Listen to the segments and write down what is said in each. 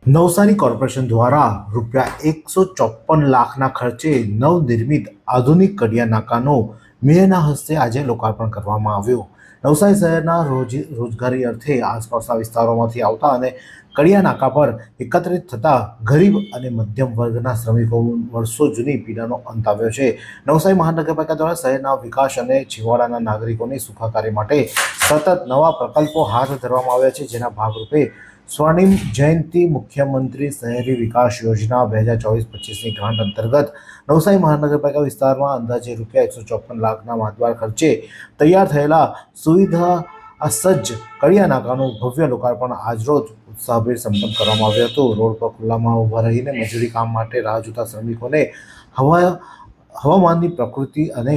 Navsari corporation દ્વારા રૂપિયા 154 લાખના ખર્ચે નવનિર્મિત આધુનિક કડિયા નાકાનો મેયરના હસ્તે આજે લોકાર્પણ કરવામાં આવ્યું। નવસારી શહેરના રોજગારી અર્થે આસપાસના વિસ્તારોમાંથી આવતા અને કડિયા નાકા પર એકત્રિત થતા ગરીબ અને મધ્યમ વર્ગના શ્રમિકો વર્ષો જૂની પીડાનો અંત આવ્યો છે। નવસારી મહાનગરપાલિકા દ્વારા શહેરના વિકાસ અને છેવાડાના નાગરિકોની સુખાકારી માટે સતત નવા પ્રકલ્પો હાથ ધરવામાં આવ્યા છે, જેના ભાગરૂપે સ્વર્ણિમ જયંતિ મુખ્યમંત્રી શહેરી વિકાસ યોજના 2024-25ની ગ્રાન્ટ અંતર્ગત નવસારી મહાનગરપાલિકા વિસ્તારમાં અંદાજે રૂપિયા 154 લાખના માતબાર ખર્ચે તૈયાર થયેલા સુવિધા સજ્જ કડિયા નાકાનું ભવ્ય લોકાર્પણ આજરોજ ઉત્સાહભેર સંપન્ન કરવામાં આવ્યું હતું। રોડ પર ખુલ્લામાં ઊભા રહીને મજૂરી કામ માટે રાહ જોતા શ્રમિકોને હવામાનની પ્રકૃતિ અને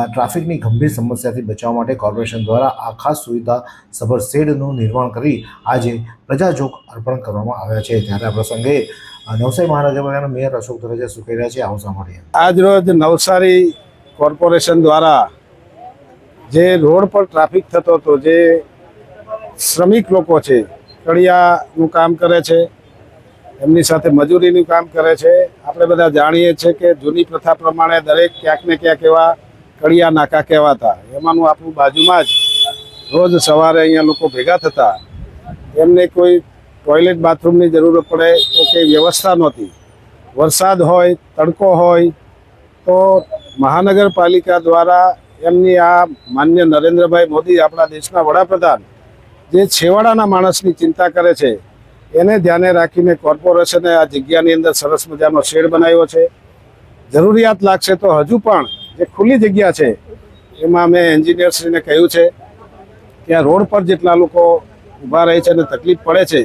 ટ્રાફિકની ગંભીર સમસ્યાથી બચાવવા માટે કોર્પોરેશન દ્વારા આ ખાસ સુવિધા સભર શેડનું નિર્માણ કરી આજે પ્રજાજોગ અર્પણ કરવામાં આવ્યા છે। ત્યારે આ પ્રસંગે નવસારી મહાનગરપાલિકાના મેયર અશોક ધોળકિયા શું કહી રહ્યા છે, આવો સાંભળીએ। આજરોજ નવસારી કોર્પોરેશન દ્વારા જે રોડ પર ટ્રાફિક થતો હતો, જે શ્રમિક લોકો છે, કડિયાનું કામ કરે છે, એમની સાથે મજૂરીનું કામ કરે છે। આપણે બધા જાણીએ છીએ કે જૂની પ્રથા પ્રમાણે દરેક ક્યાંક ને ક્યાંક એવા કડિયા નાકા કહેવાતા। એમાંનું આપણું બાજુમાં જ રોજ સવારે અહીંયા લોકો ભેગા થતા, એમને કોઈ ટોયલેટ બાથરૂમની જરૂર પડે તો કંઈ વ્યવસ્થા નહોતી। વરસાદ હોય, તડકો હોય તો મહાનગરપાલિકા દ્વારા એમની આ માન્ય નરેન્દ્રભાઈ મોદી, આપણા દેશના વડાપ્રધાન, જે છેવાડાના માણસની ચિંતા કરે છે, એને ધ્યાને રાખીને કોર્પોરેશને આ જગ્યાની અંદર સરસ મજાનો શેડ બનાવ્યો છે। જરૂરિયાત લાગશે તો હજુ પણ જે ખુલ્લી જગ્યા છે એમાં મેં એન્જિનિયરશ્રીને કહ્યું છે કે આ રોડ પર જેટલા લોકો ઊભા રહે છે અને તકલીફ પડે છે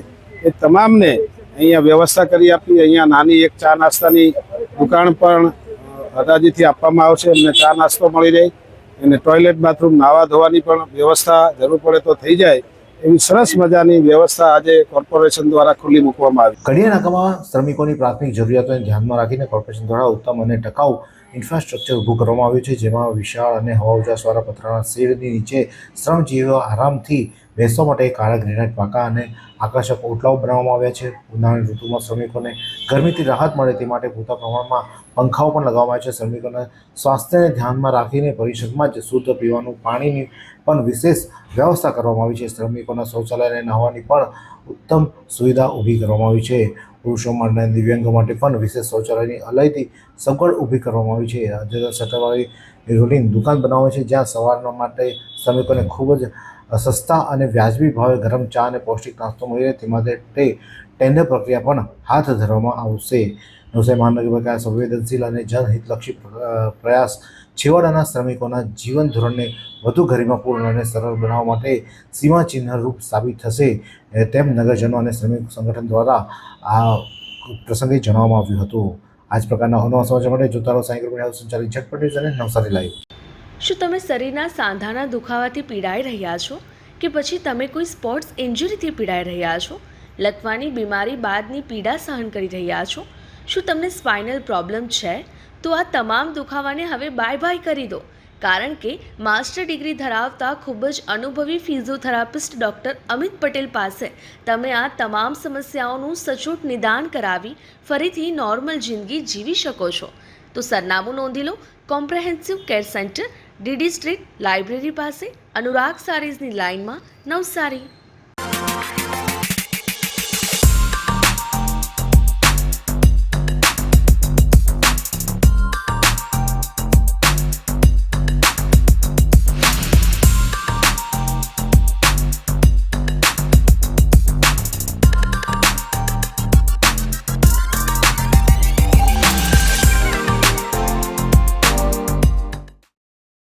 એ તમામને અહીંયા વ્યવસ્થા કરી આપી। અહીંયા નાની એક ચા નાસ્તાની દુકાન પણ હદાજીથી આપવામાં આવશે, એમને ચા નાસ્તો મળી રહે, અને ટોયલેટ બાથરૂમ નાહવા ધોવાની પણ વ્યવસ્થા જરૂર પડે તો થઈ જાય એવી સરસ મજાની વ્યવસ્થા આજે કોર્પોરેશન દ્વારા ખુલ્લી મૂકવામાં આવી। કડિયા નાકામાં શ્રમિકોની પ્રાથમિક જરૂરિયાતોને ધ્યાનમાં રાખીને કોર્પોરેશન દ્વારા ઉત્તમ અને ટકાઉ ઇન્ફ્રાસ્ટ્રક્ચર ઊભું કરવામાં આવ્યું છે, જેમાં વિશાળ અને હવા ઉજાસવાળા પથરાના શેડની નીચે શ્રમજીવીઓ આરામથી બેસવા માટે કાળા ગ્રેનાઇટ પાકા અને આકર્ષક ઓટલાઓ બનાવવામાં આવ્યા છે। ઉનાળાની ઋતુમાં શ્રમિકોને ગરમીથી રાહત મળે તે માટે પૂરતા પ્રમાણમાં પંખાઓ પણ લગાવવામાં આવ્યા છે। શ્રમિકોના સ્વાસ્થ્યને ધ્યાનમાં રાખીને પરિસરમાં જ શુદ્ધ પીવાનું પાણીની પણ વિશેષ વ્યવસ્થા કરવામાં આવી છે। શ્રમિકોના શૌચાલય અને નહાવાની પણ ઉત્તમ સુવિધા ઊભી કરવામાં આવી છે। પુરુષો માટે અને દિવ્યાંગો માટે પણ વિશેષ શૌચાલયની અલયથી સગવડ ઊભી કરવામાં આવી છે। અદ્યતન શટરવાળી રોલિંગ દુકાન બનાવવામાં છે, જ્યાં સવારના માટે શ્રમિકોને ખૂબ જ સસ્તા અને વ્યાજબી ભાવે ગરમ ચા અને પૌષ્ટિક નાસ્તો મળી રહે તે માટે ટેન્ડર પ્રક્રિયા પણ હાથ ધરવામાં આવશે। નવસારી મહાનગરપાલિકાના સંવેદનશીલ અને જનહિતલક્ષી પ્રયાસ છેવાડાના શ્રમિકોના જીવન ધોરણને વધુ ગરિમાપૂર્ણ અને સરળ બનાવવા માટે સીમાચિહ્નરૂપ સાબિત થશે, તેમ નગરજનો અને શ્રમિક સંગઠન દ્વારા આ પ્રસંગે જણાવવામાં આવ્યું હતું। આ જ પ્રકારના અવનવા સમાચાર માટે જોતા રહો સાંઈ ગ્રુપ સંચાલિત ઝટપટ ન્યૂઝ અને નવસારી લાઈવ। શું તમે શરીરના સાંધાના દુખાવાથી પીડાઈ રહ્યા છો કે પછી તમે કોઈ સ્પોર્ટ્સ ઇન્જરીથી પીડાઈ રહ્યા છો? લકવાની બીમારી બાદની પીડા સહન કરી રહ્યા છો? શું તમને સ્પાઇનલ પ્રોબ્લેમ છે? તો આ તમામ દુખાવાને હવે બાય બાય કરી દો, કારણ કે માસ્ટર ડિગ્રી ધરાવતા ખૂબ જ અનુભવી ફિઝિયોથેરાપિસ્ટ ડૉક્ટર અમિત પટેલ પાસે તમે આ તમામ સમસ્યાઓનું સચોટ નિદાન કરાવી ફરીથી નોર્મલ જિંદગી જીવી શકો છો। તો સરનામું નોંધી લો, comprehensive care center, DD street, library પાસે, અનુરાગ સારીઝની લાઇનમાં, નવસારી।